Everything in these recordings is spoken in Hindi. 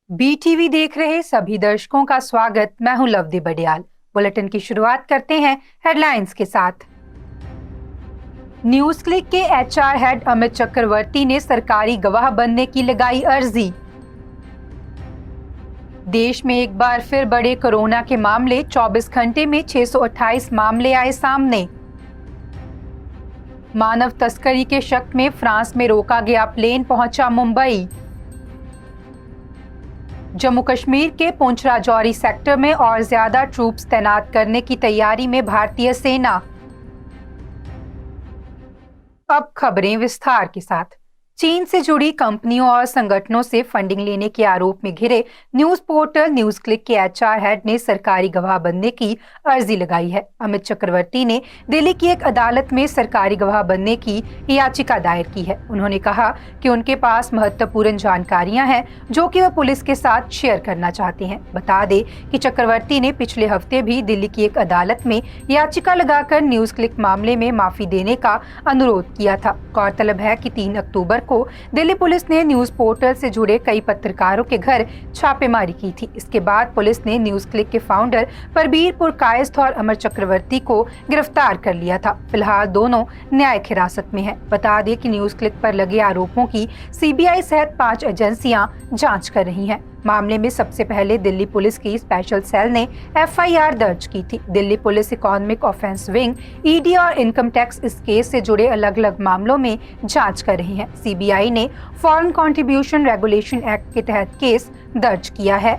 बीटीवी देख रहे सभी दर्शकों का स्वागत। मैं हूं लवदी बडियाल। बुलेटिन की शुरुआत करते हैं हेडलाइंस के साथ। न्यूज क्लिक के एचआर हेड अमित चक्रवर्ती ने सरकारी गवाह बनने की लगाई अर्जी। देश में एक बार फिर बढ़े कोरोना के मामले, 24 घंटे में 628 मामले आए सामने। मानव तस्करी के शक में फ्रांस में रोका गया प्लेन पहुंचा मुंबई। जम्मू कश्मीर के पुंछ राजौरी सेक्टर में और ज्यादा ट्रूप्स तैनात करने की तैयारी में भारतीय सेना। अब खबरें विस्तार के साथ। चीन से जुड़ी कंपनियों और संगठनों से फंडिंग लेने के आरोप में घिरे न्यूज पोर्टल न्यूज क्लिक के एचआर हेड ने सरकारी गवाह बनने की अर्जी लगाई है। अमित चक्रवर्ती ने दिल्ली की एक अदालत में सरकारी गवाह बनने की याचिका दायर की है। उन्होंने कहा कि उनके पास महत्वपूर्ण जानकारियां हैं जो कि वह पुलिस के साथ शेयर करना चाहते हैं। बता दें कि चक्रवर्ती ने पिछले हफ्ते भी दिल्ली की एक अदालत में याचिका लगाकर न्यूज क्लिक मामले में माफी देने का अनुरोध किया था। गौरतलब है कि 3 अक्टूबर को दिल्ली पुलिस ने न्यूज पोर्टल से जुड़े कई पत्रकारों के घर छापेमारी की थी। इसके बाद पुलिस ने न्यूज क्लिक के फाउंडर परबीर पुरकायस्थ और अमर चक्रवर्ती को गिरफ्तार कर लिया था। फिलहाल दोनों न्यायिक हिरासत में हैं। बता दें कि न्यूज क्लिक पर लगे आरोपों की सीबीआई सहित 5 एजेंसियां जांच कर रही हैं। मामले में सबसे पहले दिल्ली पुलिस की स्पेशल सेल ने एफआईआर दर्ज की थी। Delhi police economic offence wing, ED और इनकम टैक्स इस केस से जुड़े अलग अलग मामलों में जांच कर रही है। सीबीआई ने फॉरेन कंट्रीब्यूशन रेगुलेशन एक्ट के तहत केस दर्ज किया है।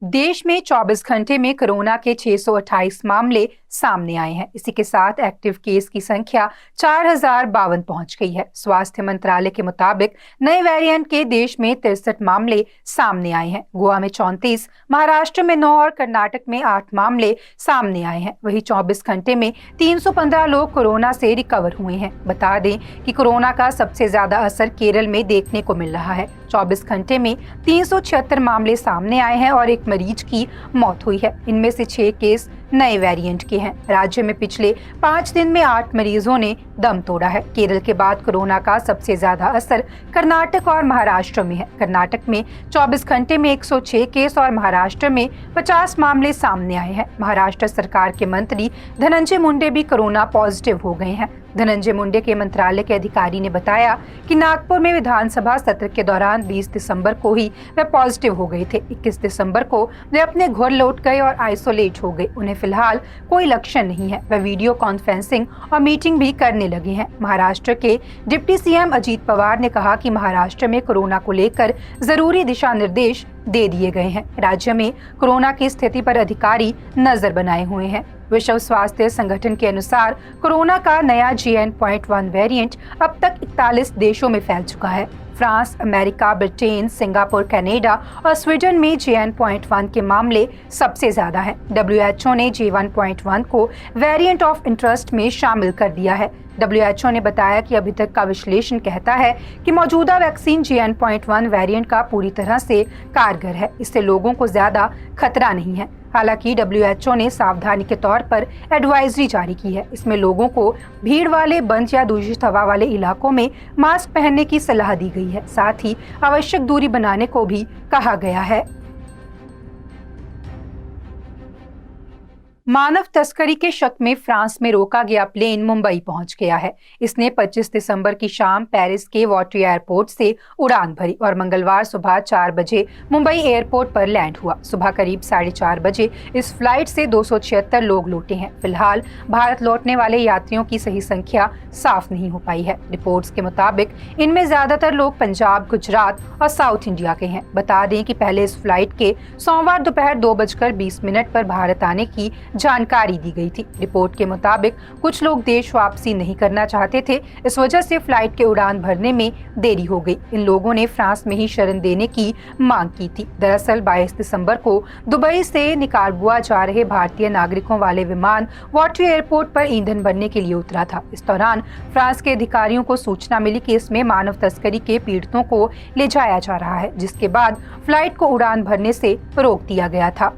देश में 24 घंटे में कोरोना के 628 मामले सामने आए हैं। इसी के साथ एक्टिव केस की संख्या 4052 पहुंच गई है। स्वास्थ्य मंत्रालय के मुताबिक नए वेरिएंट के देश में 63 मामले सामने आए हैं। गोवा में 34, महाराष्ट्र में 9 और कर्नाटक में 8 मामले सामने आए हैं। वहीं 24 घंटे में 315 लोग कोरोना से रिकवर हुए हैं। बता दें कि कोरोना का सबसे ज्यादा असर केरल में देखने को मिल रहा है। 24 घंटे में 376 मामले सामने आए हैं और एक मरीज की मौत हुई है। इनमें से 6 केस नए वेरिएंट के हैं। राज्य में पिछले 5 दिन में 8 मरीजों ने दम तोड़ा है। केरल के बाद कोरोना का सबसे ज्यादा असर कर्नाटक और महाराष्ट्र में है। कर्नाटक में 24 घंटे में 106 केस और महाराष्ट्र में 50 मामले सामने आए हैं। महाराष्ट्र सरकार के मंत्री धनंजय मुंडे भी कोरोना पॉजिटिव हो गए हैं। धनंजय मुंडे के मंत्रालय के अधिकारी ने बताया कि नागपुर में विधानसभा सत्र के दौरान 20 दिसंबर को ही वे पॉजिटिव हो गए थे। 21 दिसंबर को वे अपने घर लौट गए और आइसोलेट हो गए। उन्हें फिलहाल कोई लक्षण नहीं है। वे वीडियो कॉन्फ्रेंसिंग और मीटिंग भी करने लगे हैं। महाराष्ट्र के डिप्टी सीएम अजीत पवार ने कहा कि महाराष्ट्र में कोरोना को लेकर जरूरी दिशा निर्देश दे दिए गए हैं। राज्य में कोरोना की स्थिति पर अधिकारी नजर बनाए हुए हैं। विश्व स्वास्थ्य संगठन के अनुसार कोरोना का नया JN.1 वेरिएंट अब तक 41 देशों में फैल चुका है। France, America, Britain, Singapore, Canada और स्वीडन में JN.1 के मामले सबसे ज्यादा हैं। WHO ने J1.1 को वेरिएंट ऑफ इंटरेस्ट में शामिल कर दिया है। WHO ने बताया कि अभी तक का विश्लेषण कहता है कि मौजूदा वैक्सीन JN.1 वेरिएंट का पूरी तरह से कारगर है। इससे लोगों को ज्यादा खतरा नहीं है। हालांकि WHO ने सावधानी के तौर पर एडवाइजरी जारी की है। इसमें लोगों को भीड़ वाले, बंद या दूषित हवा वाले इलाकों में मास्क पहनने की सलाह दी गई है। साथ ही आवश्यक दूरी बनाने को भी कहा गया है। मानव तस्करी के शक में फ्रांस में रोका गया प्लेन मुंबई पहुंच गया है। इसने 25 दिसंबर की शाम पेरिस के वॉटरी एयरपोर्ट से उड़ान भरी और मंगलवार सुबह 4 बजे मुंबई एयरपोर्ट पर लैंड हुआ। सुबह करीब 4:30 बजे इस फ्लाइट से 276 लोग लौटे हैं। फिलहाल भारत लौटने वाले यात्रियों की सही संख्या साफ नहीं हो पाई है। रिपोर्ट्स के मुताबिक इनमें ज्यादातर लोग पंजाब, गुजरात और साउथ इंडिया के हैं। बता दें कि पहले इस फ्लाइट के सोमवार दोपहर 2:20 पर भारत आने की जानकारी दी गई थी। रिपोर्ट के मुताबिक कुछ लोग देश वापसी नहीं करना चाहते थे। इस वजह से फ्लाइट के उड़ान भरने में देरी हो गई। इन लोगों ने फ्रांस में ही शरण देने की मांग की थी। दरअसल 22 दिसंबर को दुबई से निकारागुआ जा रहे भारतीय नागरिकों वाले विमान वॉटरी एयरपोर्ट पर ईंधन भरने के लिए उतरा था। इस दौरान फ्रांस के अधिकारियों को सूचना मिली कि इसमें मानव तस्करी के पीड़ितों को ले जाया जा रहा है, जिसके बाद फ्लाइट को उड़ान भरने से रोक दिया गया था।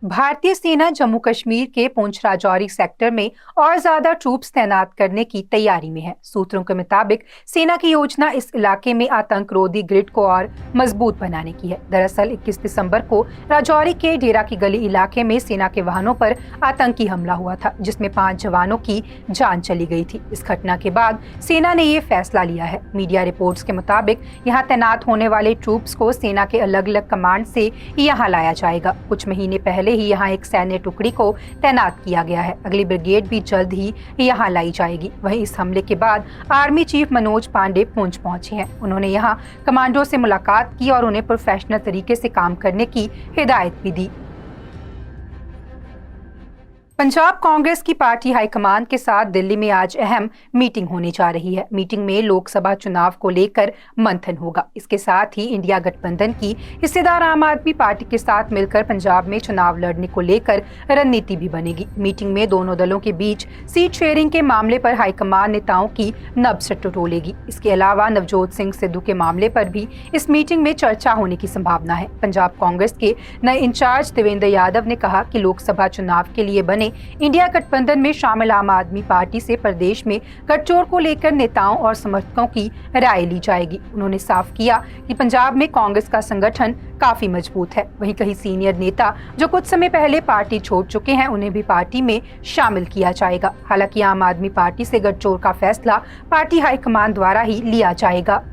भारतीय सेना जम्मू कश्मीर के पुंछ राजौरी सेक्टर में और ज्यादा ट्रूप्स तैनात करने की तैयारी में है। सूत्रों के मुताबिक सेना की योजना इस इलाके में आतंकरोधी ग्रिड को और मजबूत बनाने की है। दरअसल 21 दिसंबर को राजौरी के डेरा की गली इलाके में सेना के वाहनों पर आतंकी हमला हुआ था, जिसमें 5 जवानों की जान चली गई थी। इस घटना के बाद सेना ने ये फैसला लिया है। मीडिया रिपोर्ट्स के मुताबिक यहाँ तैनात होने वाले ट्रूप्स को सेना के अलग अलग कमांड से यहाँ लाया जाएगा। कुछ महीने पहले ही यहाँ एक सैन्य टुकड़ी को तैनात किया गया है। अगली ब्रिगेड भी जल्द ही यहाँ लाई जाएगी। वहीं इस हमले के बाद आर्मी चीफ मनोज पांडे पुंछ पहुंचे हैं। उन्होंने यहाँ कमांडो से मुलाकात की और उन्हें प्रोफेशनल तरीके से काम करने की हिदायत भी दी। पंजाब कांग्रेस की पार्टी हाईकमान के साथ दिल्ली में आज अहम मीटिंग होने जा रही है। मीटिंग में लोकसभा चुनाव को लेकर मंथन होगा। इसके साथ ही इंडिया गठबंधन की हिस्सेदार आम आदमी पार्टी के साथ मिलकर पंजाब में चुनाव लड़ने को लेकर रणनीति भी बनेगी। मीटिंग में दोनों दलों के बीच सीट शेयरिंग के मामले पर हाईकमान नेताओं की नब्ज टटोलेगी। इसके अलावा नवजोत सिंह सिद्धू के मामले पर भी इस मीटिंग में चर्चा होने की संभावना है। पंजाब कांग्रेस के नए इंचार्ज देवेंद्र यादव ने कहा कि लोकसभा चुनाव के लिए बने इंडिया गठबंधन में शामिल आम आदमी पार्टी से प्रदेश में गठजोड़ को लेकर नेताओं और समर्थकों की राय ली जाएगी। उन्होंने साफ किया कि पंजाब में कांग्रेस का संगठन काफी मजबूत है। वहीं कई सीनियर नेता जो कुछ समय पहले पार्टी छोड़ चुके हैं, उन्हें भी पार्टी में शामिल किया जाएगा। हालांकि आम आदमी पार्टी से गठजोड़ का फैसला पार्टी हाईकमान द्वारा ही लिया जाएगा।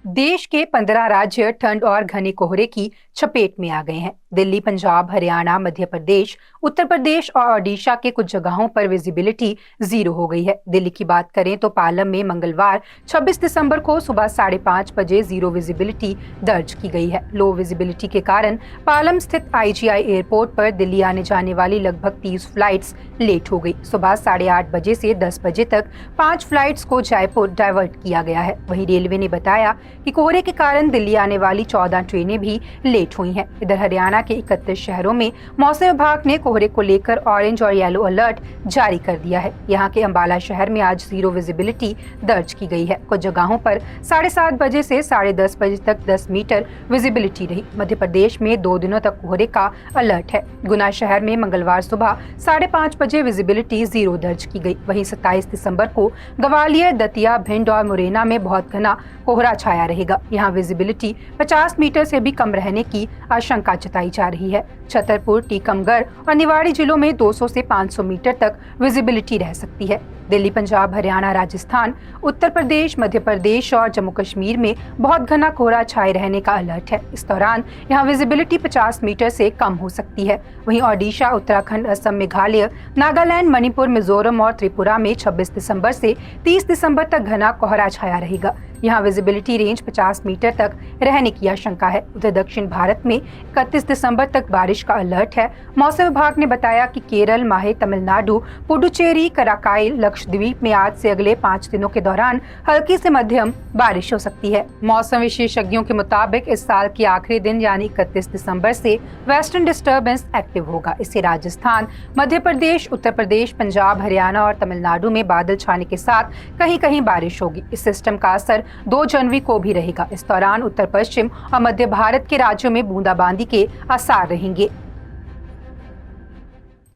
देश के 15 राज्य ठंड और घने कोहरे की चपेट में आ गए हैं। दिल्ली, पंजाब, हरियाणा, मध्य प्रदेश, उत्तर प्रदेश और ओडिशा के कुछ जगहों पर विजिबिलिटी 0 हो गई है। दिल्ली की बात करें तो पालम में मंगलवार 26 दिसंबर को सुबह 5:30 बजे 0 विजिबिलिटी दर्ज की गई है। लो विजिबिलिटी के कारण पालम स्थित IGI एयरपोर्ट पर दिल्ली आने जाने वाली लगभग 30 फ्लाइट्स लेट हो गई। सुबह 8:30 बजे से 10 बजे तक 5 फ्लाइट्स को जयपुर डाइवर्ट किया गया है। वहीं रेलवे ने बताया कि कोहरे के कारण दिल्ली आने वाली 14 ट्रेनें भी लेट हुई हैं। इधर हरियाणा के 31 शहरों में मौसम विभाग ने कोहरे को लेकर ऑरेंज और येलो अलर्ट जारी कर दिया है। यहाँ के अंबाला शहर में आज 0 विजिबिलिटी दर्ज की गई है। कुछ जगहों पर 7:30 बजे से 10:30 बजे तक 10 मीटर विजिबिलिटी रही। मध्य प्रदेश में 2 दिनों तक कोहरे का अलर्ट है। गुना शहर में मंगलवार सुबह 5:30 बजे विजिबिलिटी 0 दर्ज की गई। वहीं 27 दिसंबर को ग्वालियर, दतिया, भिंड और मुरैना में बहुत घना कोहरा छाया रहेगा। यहाँ विजिबिलिटी 50 मीटर से भी कम रहने की आशंका जताई जा रही है। छतरपुर, टीकमगढ़ और निवाड़ी जिलों में 200 से 500 मीटर तक विजिबिलिटी रह सकती है। दिल्ली, पंजाब, हरियाणा, राजस्थान, उत्तर प्रदेश, मध्य प्रदेश और जम्मू कश्मीर में बहुत घना कोहरा छाए रहने का अलर्ट है। इस दौरान यहाँ विजिबिलिटी 50 मीटर से कम हो सकती है। वहीं ओडिशा, उत्तराखंड, असम, मेघालय, नागालैंड, मणिपुर, मिजोरम और त्रिपुरा में 26 दिसंबर से 30 दिसंबर तक घना कोहरा छाया रहेगा। यहाँ विजिबिलिटी रेंज 50 मीटर तक रहने की आशंका है। उधर दक्षिण भारत में 31 दिसंबर तक बारिश का अलर्ट है। मौसम विभाग ने बताया कि केरल, माहे, तमिलनाडु, पुडुचेरी, कराकाई, लक्षद्वीप में आज से अगले 5 दिनों के दौरान हल्की से मध्यम बारिश हो सकती है। मौसम विशेषज्ञों के मुताबिक इस साल के आखिरी दिन यानी 31 दिसंबर से वेस्टर्न डिस्टर्बेंस एक्टिव होगा। इससे राजस्थान, मध्य प्रदेश, उत्तर प्रदेश, पंजाब, हरियाणा और तमिलनाडु में बादल छाने के साथ कहीं कहीं बारिश होगी। इस सिस्टम का असर 2 जनवरी को भी रहेगा। इस दौरान उत्तर पश्चिम और मध्य भारत के राज्यों में बूंदाबांदी के आसार रहेंगे।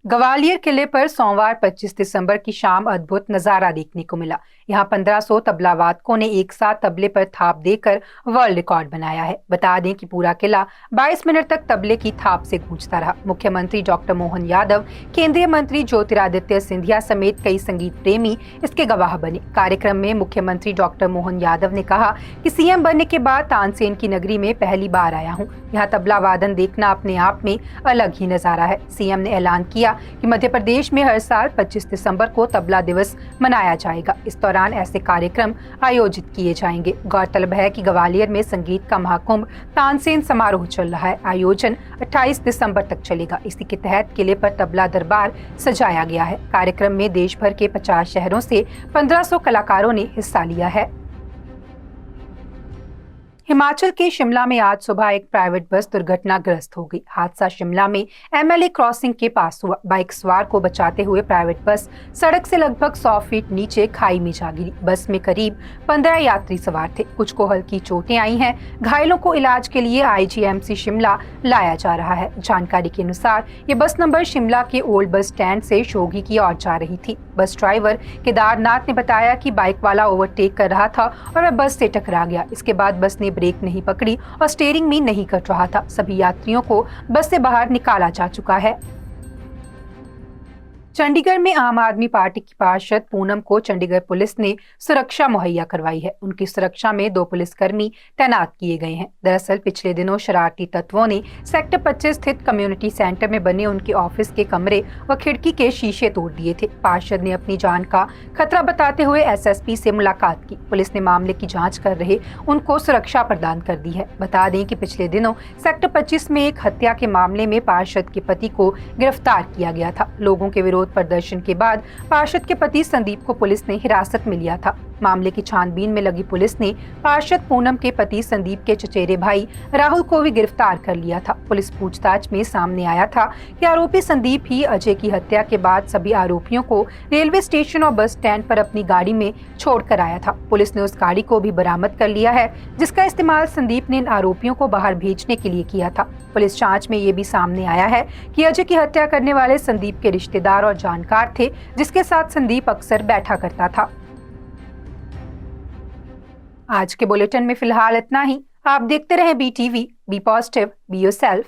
ग्वालियर किले पर सोमवार 25 दिसंबर की शाम अद्भुत नजारा देखने को मिला। यहाँ 1500 तबला वादकों ने एक साथ तबले पर थाप देकर वर्ल्ड रिकॉर्ड बनाया है। बता दें कि पूरा किला 22 मिनट तक तबले की थाप से गूंजता रहा। मुख्यमंत्री डॉक्टर मोहन यादव, केंद्रीय मंत्री ज्योतिरादित्य सिंधिया समेत कई संगीत प्रेमी इसके गवाह बने। कार्यक्रम में मुख्यमंत्री डॉक्टर मोहन यादव ने कहा कि CM बनने के बाद तानसेन की नगरी में पहली बार आया हूँ। यहाँ तबला वादन देखना अपने आप में अलग ही नजारा है। CM ने ऐलान किया कि मध्य प्रदेश में हर साल 25 दिसंबर को तबला दिवस मनाया जाएगा। इस दौरान ऐसे कार्यक्रम आयोजित किए जाएंगे। गौरतलब है कि ग्वालियर में संगीत का महाकुंभ तानसेन समारोह चल रहा है। आयोजन 28 दिसंबर तक चलेगा। इसी के तहत किले पर तबला दरबार सजाया गया है। कार्यक्रम में देश भर के 50 शहरों से 1500 कलाकारों ने हिस्सा लिया है। हिमाचल के शिमला में आज सुबह एक प्राइवेट बस दुर्घटनाग्रस्त हो गई। हादसा शिमला में एमएलए क्रॉसिंग के पास हुआ। बाइक सवार को बचाते हुए प्राइवेट बस सड़क से लगभग 100 फीट नीचे खाई में जा गिरी। बस में करीब 15 यात्री सवार थे। कुछ को हल्की चोटें आई हैं। घायलों को इलाज के लिए आईजीएमसी शिमला लाया जा रहा है। जानकारी के अनुसार ये बस नंबर शिमला के ओल्ड बस स्टैंड से शोघी की ओर जा रही थी। बस ड्राइवर केदारनाथ ने बताया कि बाइक वाला ओवरटेक कर रहा था और वह बस से टकरा गया। इसके बाद बस ने ब्रेक नहीं पकड़ी और स्टीयरिंग भी नहीं कर रहा था। सभी यात्रियों को बस से बाहर निकाला जा चुका है। चंडीगढ़ में आम आदमी पार्टी की पार्षद पूनम को चंडीगढ़ पुलिस ने सुरक्षा मुहैया करवाई है। उनकी सुरक्षा में 2 पुलिसकर्मी तैनात किए गए हैं। दरअसल पिछले दिनों शरारती तत्वों ने सेक्टर 25 स्थित कम्युनिटी सेंटर में बने उनके ऑफिस के कमरे व खिड़की के शीशे तोड़ दिए थे। पार्षद ने अपनी जान का खतरा बताते हुए एसएसपी से मुलाकात की। पुलिस ने मामले की जाँच कर रहे उनको सुरक्षा प्रदान कर दी है। बता दें कि पिछले दिनों सेक्टर 25 में एक हत्या के मामले में पार्षद के पति को गिरफ्तार किया गया था। लोगों के विरोध प्रदर्शन के बाद पार्षद के पति संदीप को पुलिस ने हिरासत में लिया था। मामले की छानबीन में लगी पुलिस ने पार्षद पूनम के पति संदीप के चचेरे भाई राहुल को भी गिरफ्तार कर लिया था। पुलिस पूछताछ में सामने आया था कि आरोपी संदीप ही अजय की हत्या के बाद सभी आरोपियों को रेलवे स्टेशन और बस स्टैंड पर अपनी गाड़ी में छोड़कर आया था। पुलिस ने उस गाड़ी को भी बरामद कर लिया है जिसका इस्तेमाल संदीप ने इन आरोपियों को बाहर भेजने के लिए किया था। पुलिस जांच में ये भी सामने आया है कि अजय की हत्या करने वाले संदीप के रिश्तेदार और जानकार थे जिसके साथ संदीप अक्सर बैठा करता था। आज के बुलेटिन में फिलहाल इतना ही। आप देखते रहें BTV, be positive, be yourself.